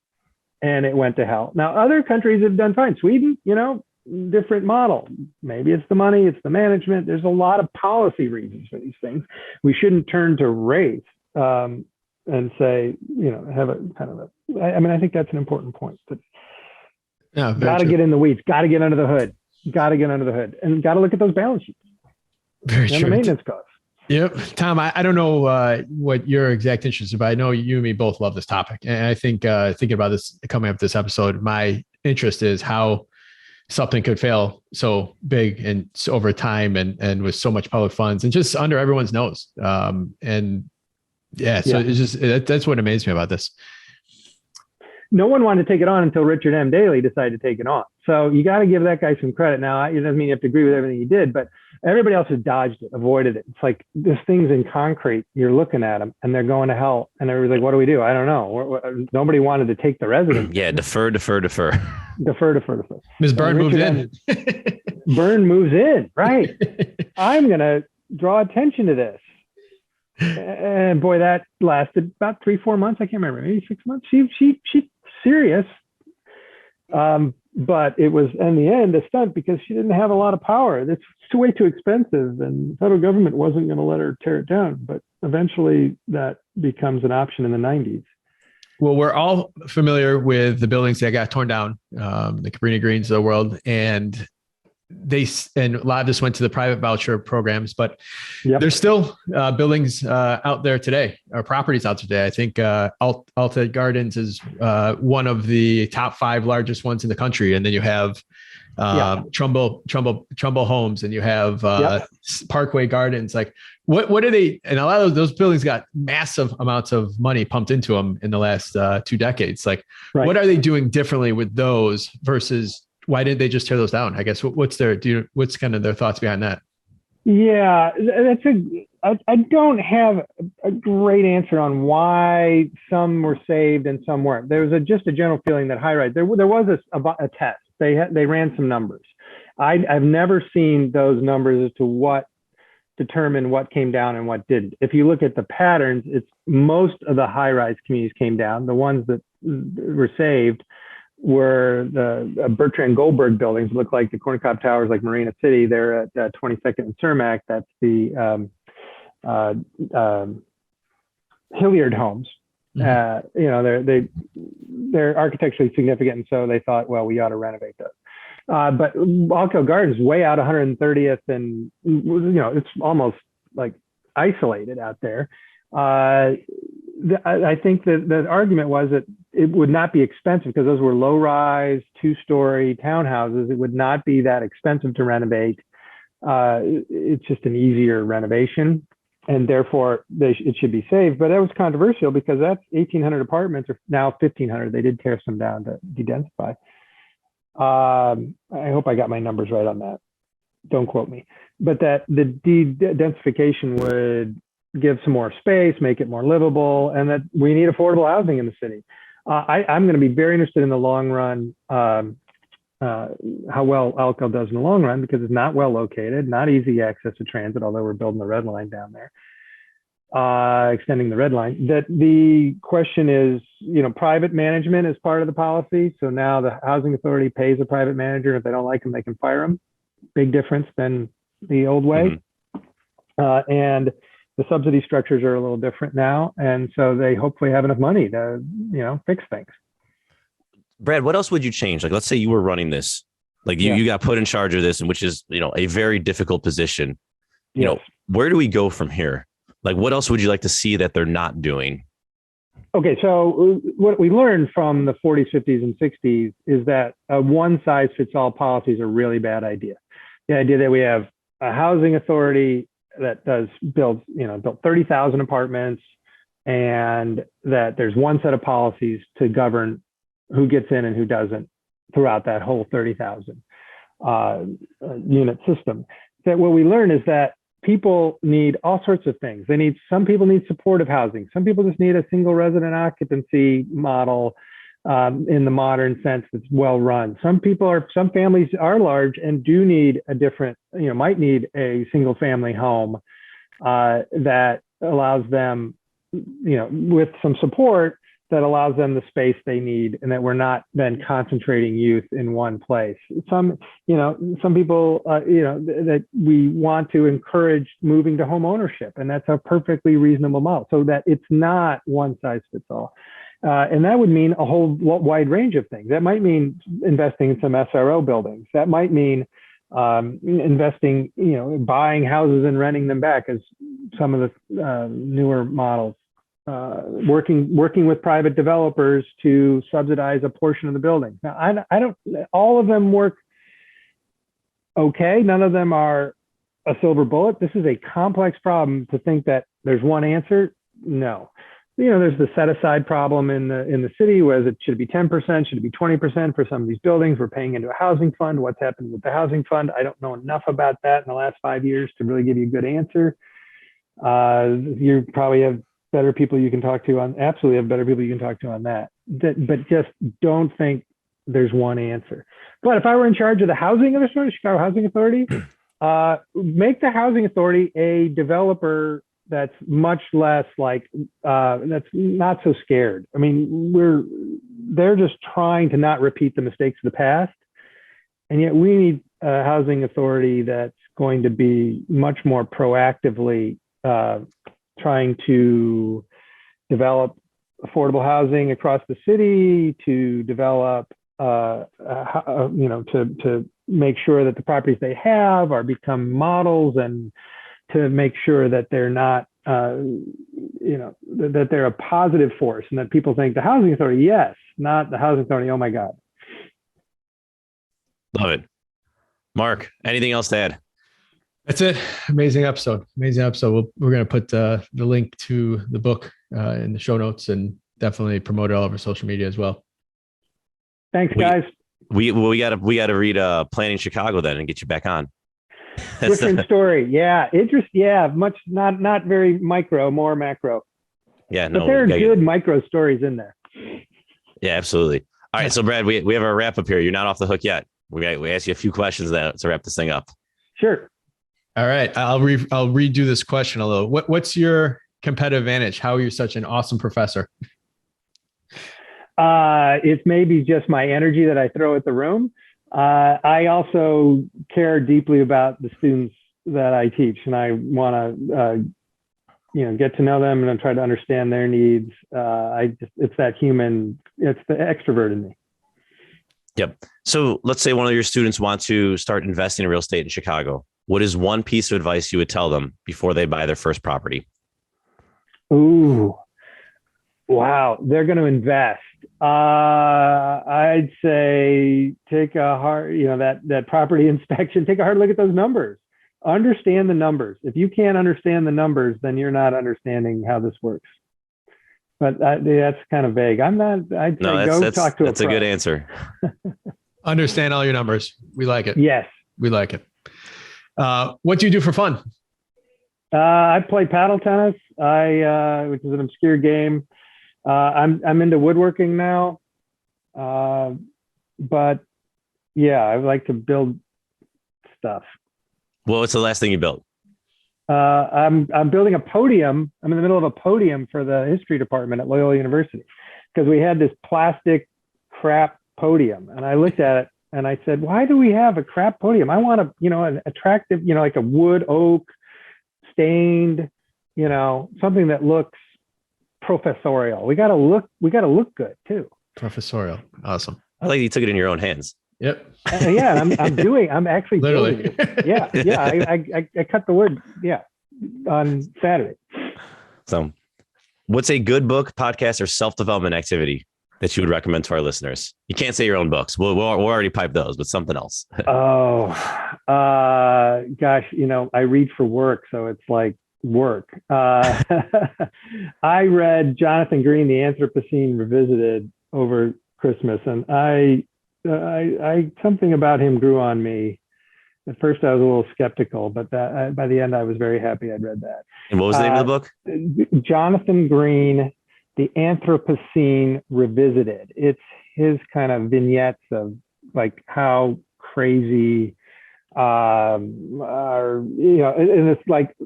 [SPEAKER 3] and it went to hell. Now, other countries have done fine. Sweden, different model. Maybe it's the money, it's the management. There's a lot of policy reasons for these things. We shouldn't turn to race and say, have a kind of I think that's an important point. But got to get in the weeds, got to get under the hood, and got to look at those balance sheets.
[SPEAKER 2] Very true.
[SPEAKER 3] The maintenance costs.
[SPEAKER 2] Yep. Tom, I don't know what your exact interest is, but I know you and me both love this topic. And I think thinking about this coming up this episode, my interest is how something could fail so big and so over time and with so much public funds and just under everyone's nose. It's just, that's what amazed me about this.
[SPEAKER 3] No one wanted to take it on until Richard M. Daley decided to take it on. So you got to give that guy some credit. Now, it doesn't mean you have to agree with everything he did, but everybody else has dodged it, avoided it. It's like this thing's in concrete. You're looking at them and they're going to hell. And everybody's like, what do we do? I don't know. Nobody wanted to take the residents.
[SPEAKER 1] Yeah, defer.
[SPEAKER 3] Defer.
[SPEAKER 2] Ms. Byrne moved in.
[SPEAKER 3] Byrne moves in, right? I'm going to draw attention to this. And boy, that lasted about 3-4 months. I can't remember, maybe 6 months. She's serious. But it was, in the end, a stunt because she didn't have a lot of power. It's way too expensive, and the federal government wasn't going to let her tear it down. But eventually that becomes an option in the 90s.
[SPEAKER 2] Well, we're all familiar with the buildings that got torn down, the Cabrini Greens of the world, and a lot of this went to the private voucher programs, but there's still buildings out there today, or properties out today. I think Alta Gardens is one of the top 5 largest ones in the country, and then you have Trumbull Homes, and you have Parkway Gardens. Like, what are they? And a lot of those buildings got massive amounts of money pumped into them in the last 2 decades. Like, what are they doing differently with those versus? Why didn't they just tear those down? I guess what's kind of their thoughts behind that?
[SPEAKER 3] Yeah, I don't have a great answer on why some were saved and some weren't. There was just a general feeling that high rise. There was a test. They ran some numbers. I've never seen those numbers as to what determined what came down and what didn't. If you look at the patterns, it's most of the high rise communities came down. The ones that were saved were the Bertrand Goldberg buildings, look like the Corncob Towers, like Marina City. They're at 22nd and Cermak. That's the Hilliard homes. They're architecturally significant, and so they thought, well, we ought to renovate those. But Alco Gardens, way out 130th, and it's almost like isolated out there. I think that the argument was that it would not be expensive because those were low-rise, two-story townhouses. It would not be that expensive to renovate. It's just an easier renovation, and therefore it should be saved. But that was controversial because that's 1,800 apartments, or now 1,500. They did tear some down to de-densify. I hope I got my numbers right on that. Don't quote me. But that the de-densification would give some more space, make it more livable, and that we need affordable housing in the city. I'm going to be very interested in the long run, how well Alco does in the long run, because it's not well located, not easy access to transit, although we're building the red line down there, extending the red line. That the question is, private management is part of the policy. So now the housing authority pays a private manager. If they don't like them, they can fire them. Big difference than the old way. Mm-hmm. And the subsidy structures are a little different now. And so they hopefully have enough money to, fix things.
[SPEAKER 1] Brad, what else would you change? Like, let's say you were running this, like you got put in charge of this, and which is, a very difficult position. Where do we go from here? Like, what else would you like to see that they're not doing?
[SPEAKER 3] Okay. So what we learned from the 40s, 50s, and 60s is that one size fits all policies are a really bad idea. The idea that we have a housing authority that built 30,000 apartments, and that there's one set of policies to govern who gets in and who doesn't throughout that whole 30,000 unit system. That what we learn is that people need all sorts of things. Some people need supportive housing. Some people just need a single resident occupancy model in the modern sense that's well run. Some families are large and do need might need a single family home that allows them, with some support, that allows them the space they need, and that we're not then concentrating youth in one place. Some people, that we want to encourage moving to home ownership, and that's a perfectly reasonable model, so that it's not one size fits all. And that would mean a whole wide range of things. That might mean investing in some SRO buildings. That might mean investing, buying houses and renting them back, as some of the newer models. Working with private developers to subsidize a portion of the building. Now, I don't. All of them work okay. None of them are a silver bullet. This is a complex problem. To think that there's one answer, no. There's the set aside problem in the city, where it should be 10%, should it be 20% for some of these buildings? We're paying into a housing fund. What's happened with the housing fund? I don't know enough about that in the last 5 years to really give you a good answer. You probably have better people you can talk to on. Absolutely have better people you can talk to on that. But just don't think there's one answer. But if I were in charge of the housing authority, Chicago Housing Authority, make the housing authority a developer that's much less like, that's not so scared. I mean, they're just trying to not repeat the mistakes of the past. And yet we need a housing authority that's going to be much more proactively trying to develop affordable housing across the city, to develop, to make sure that the properties they have become models, and to make sure that they're not, that they're a positive force, and that people think the housing authority, yes, not the housing authority, oh my God.
[SPEAKER 1] Love it. Mark, anything else to add?
[SPEAKER 2] That's it. Amazing episode. We're going to put the link to the book in the show notes, and definitely promote it all over social media as well.
[SPEAKER 3] Thanks, guys.
[SPEAKER 1] We gotta read Planning Chicago then and get you back on.
[SPEAKER 3] Different story. Yeah. Much not very micro, more macro.
[SPEAKER 1] Yeah. No,
[SPEAKER 3] but there are good micro stories in there.
[SPEAKER 1] Yeah, absolutely. All right. So Brad, we have our wrap up here. You're not off the hook yet. We asked you a few questions to wrap this thing up.
[SPEAKER 3] Sure.
[SPEAKER 2] All right. I'll redo this question a little. What's your competitive advantage? How are you such an awesome professor?
[SPEAKER 3] It's maybe just my energy that I throw at the room. I also care deeply about the students that I teach, and I want to, get to know them and try to understand their needs. It's that human, it's the extrovert in me.
[SPEAKER 1] Yep. So let's say one of your students wants to start investing in real estate in Chicago. What is one piece of advice you would tell them before they buy their first property?
[SPEAKER 3] Ooh, wow. They're going to invest. I'd say take a hard, that property inspection, take a hard look at those numbers. Understand the numbers. If you can't understand the numbers, then you're not understanding how this works. But that's kind of vague. I'd say go talk to a pro.
[SPEAKER 1] That's a good answer.
[SPEAKER 2] Understand all your numbers. We like it.
[SPEAKER 3] Yes.
[SPEAKER 2] We like it. What do you do for fun?
[SPEAKER 3] I play paddle tennis, which is an obscure game. I'm into woodworking now. But yeah, I like to build stuff.
[SPEAKER 1] Well, what's the last thing you built?
[SPEAKER 3] I'm building a podium. I'm in the middle of a podium for the history department at Loyola University because we had this plastic crap podium, and I looked at it and I said, "Why do we have a crap podium? I want an attractive, like a wood oak stained, something that looks professorial. We got to look good too."
[SPEAKER 2] Professorial, awesome.
[SPEAKER 1] I like you took it in your own hands.
[SPEAKER 2] Yep.
[SPEAKER 3] Yeah, I'm actually
[SPEAKER 2] literally.
[SPEAKER 3] doing it. Yeah. I cut the wood. Yeah, on Saturday.
[SPEAKER 1] So, what's a good book, podcast, or self-development activity that you would recommend to our listeners? You can't say your own books. We'll already piped those, but something else.
[SPEAKER 3] Oh, gosh, I read for work, so it's like work. I read Jonathan Green, The Anthropocene Revisited over Christmas, and I something about him grew on me. At first, I was a little skeptical, but by the end, I was very happy I'd read that.
[SPEAKER 1] And what was the name of the book?
[SPEAKER 3] Jonathan Green, The Anthropocene Revisited. It's his kind of vignettes of like how crazy, and it's like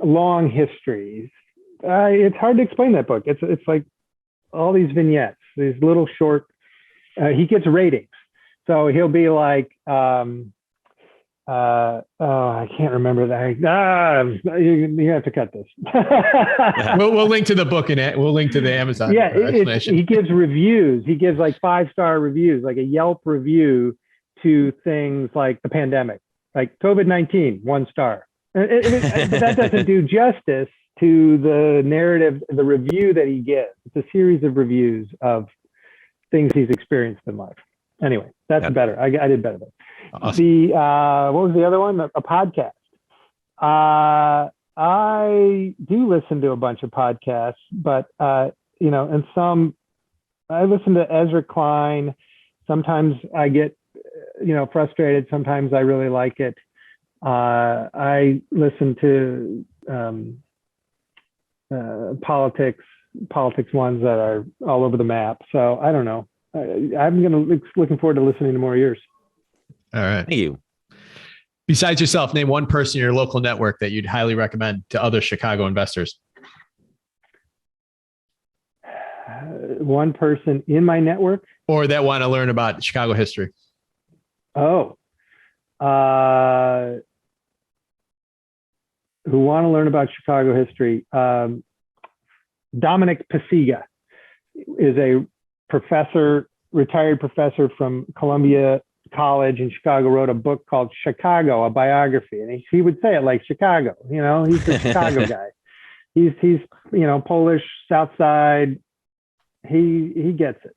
[SPEAKER 3] long histories. It's hard to explain that book. It's like all these vignettes, these little short. He gets ratings, so he'll be like, I can't remember that. You have to cut this.
[SPEAKER 2] We'll link to the book and we'll link to the Amazon.
[SPEAKER 3] Yeah, he gives reviews. He gives like 5-star reviews, like a Yelp review to things like the pandemic, like COVID-19, 1 star. But that doesn't do justice to the narrative, the review that he gives. It's a series of reviews of things he's experienced in life. Anyway, that's better. I did better. Awesome. What was the other one? A podcast. I do listen to a bunch of podcasts, but and some I listen to Ezra Klein. Sometimes I get frustrated. Sometimes I really like it. I listen to politics ones that are all over the map. So I don't know. I'm looking forward to listening to more of yours.
[SPEAKER 2] All right.
[SPEAKER 1] Thank you.
[SPEAKER 2] Besides yourself, name one person in your local network that you'd highly recommend to other Chicago investors.
[SPEAKER 3] One person in my network?
[SPEAKER 2] Or that want to learn about Chicago history.
[SPEAKER 3] Oh. Who want to learn about Chicago history? Dominic Pasiga is a retired professor from Columbia College in Chicago, wrote a book called Chicago, a biography. And he would say it like Chicago, he's the Chicago guy. He's Polish, South Side. He gets it.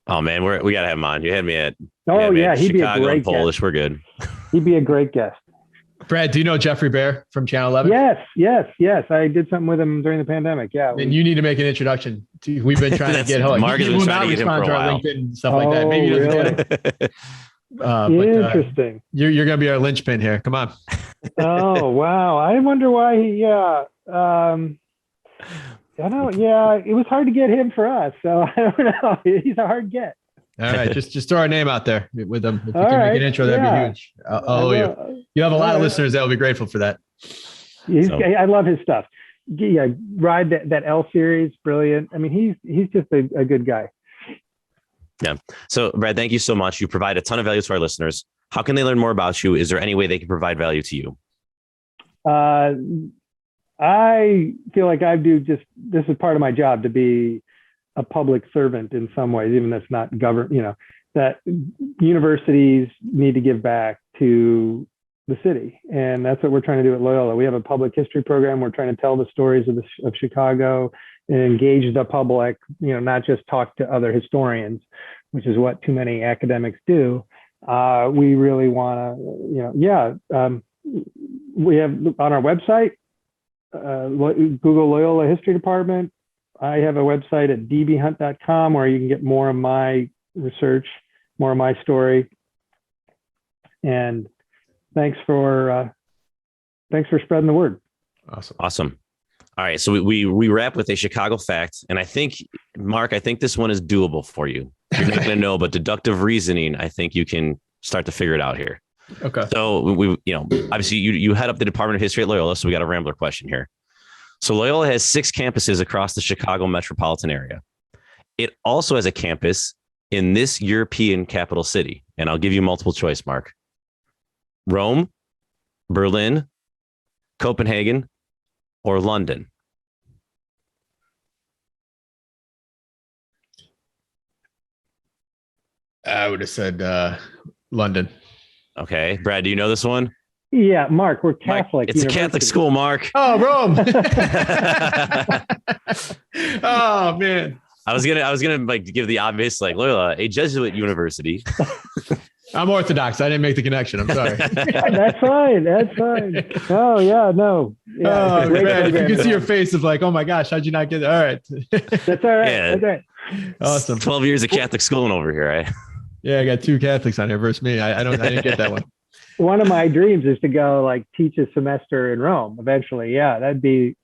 [SPEAKER 1] Oh man, we got to have him on. You had me at,
[SPEAKER 3] he'd
[SPEAKER 1] Chicago
[SPEAKER 3] be a great
[SPEAKER 1] Polish.
[SPEAKER 3] guest.
[SPEAKER 1] We're good.
[SPEAKER 3] He'd be a great guest.
[SPEAKER 2] Brad, do you know Jeffrey Bear from Channel 11?
[SPEAKER 3] Yes. I did something with him during the pandemic. Yeah.
[SPEAKER 2] And you need to make an introduction. We've been trying to get him.
[SPEAKER 1] Mark has been trying to get him for a while.
[SPEAKER 2] LinkedIn and stuff like that. Maybe he doesn't get it.
[SPEAKER 3] Interesting.
[SPEAKER 2] You're going to be our linchpin here. Come on.
[SPEAKER 3] Oh, wow. I wonder why I don't. Yeah, it was hard to get him for us. So I don't know. He's a hard get.
[SPEAKER 2] All right, just throw our name out there with them. If you can make an intro, that'd be huge. I'll owe you. You have a lot of listeners that will be grateful for that.
[SPEAKER 3] I love his stuff. yeah, ride that L series. Brilliant. I mean, he's just a good guy.
[SPEAKER 1] Yeah. So Brad, thank you so much. You provide a ton of value to our listeners. How can they learn more about you? Is there any way they can provide value to you?
[SPEAKER 3] I feel like this is part of my job to be a public servant in some ways, even that's not government, that universities need to give back to the city. And that's what we're trying to do at Loyola. We have a public history program. We're trying to tell the stories of Chicago and engage the public, not just talk to other historians, which is what too many academics do. We really want to, we have on our website, Google Loyola History Department. I have a website at dbhunt.com where you can get more of my research, more of my story. And thanks for spreading the word.
[SPEAKER 1] Awesome. All right. So we wrap with a Chicago fact. And I think, Mark, this one is doable for you. You're not going to know, but deductive reasoning, I think you can start to figure it out here.
[SPEAKER 2] Okay.
[SPEAKER 1] So we obviously you head up the Department of History at Loyola. So we got a Rambler question here. So Loyola has 6 campuses across the Chicago metropolitan area. It also has a campus in this European capital city. And I'll give you multiple choice, Mark. Rome, Berlin, Copenhagen, or London?
[SPEAKER 2] I would have said London.
[SPEAKER 1] Okay. Brad, do you know this one?
[SPEAKER 3] Yeah, Mark, we're Catholic.
[SPEAKER 1] It's a Catholic school, Mark.
[SPEAKER 2] Oh, Rome. Oh, man.
[SPEAKER 1] I was gonna give the obvious, Loyola, a Jesuit university.
[SPEAKER 2] I'm Orthodox. I didn't make the connection. I'm sorry.
[SPEAKER 3] That's fine. Oh yeah, no. Yeah,
[SPEAKER 2] oh, Brad, if you can see your face of oh my gosh, how'd you not get it? All right.
[SPEAKER 3] That's all right.
[SPEAKER 1] Yeah.
[SPEAKER 3] That's right.
[SPEAKER 2] Awesome.
[SPEAKER 1] 12 years of Catholic schooling over here, right?
[SPEAKER 2] Yeah, I got 2 Catholics on here versus me. I didn't get that one.
[SPEAKER 3] One of my dreams is to go teach a semester in Rome eventually. Yeah, that'd be,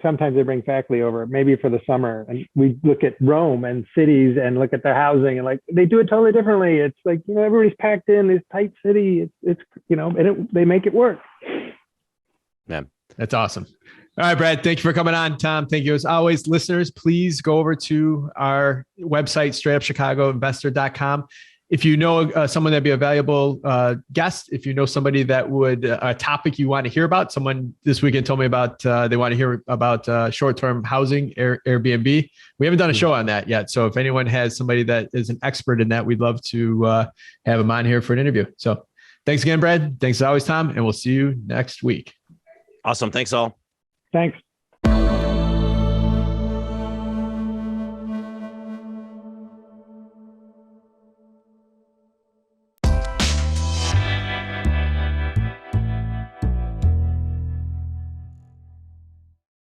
[SPEAKER 3] sometimes they bring faculty over maybe for the summer, and we look at Rome and cities and look at their housing, and they do it totally differently. It's everybody's packed in this tight city. It's they make it work.
[SPEAKER 1] Yeah,
[SPEAKER 2] that's awesome. All right, Brad, thank you for coming on. Tom, thank you as always. Listeners, please go over to our website, straightupchicagoinvestor.com. If you know someone that'd be a valuable guest, if you know somebody that would a topic you want to hear about, someone this weekend told me about they want to hear about short-term housing, Airbnb. We haven't done a show on that yet. So if anyone has somebody that is an expert in that, we'd love to have them on here for an interview. So thanks again, Brad. Thanks as always, Tom, and we'll see you next week.
[SPEAKER 1] Awesome. Thanks all.
[SPEAKER 3] Thanks.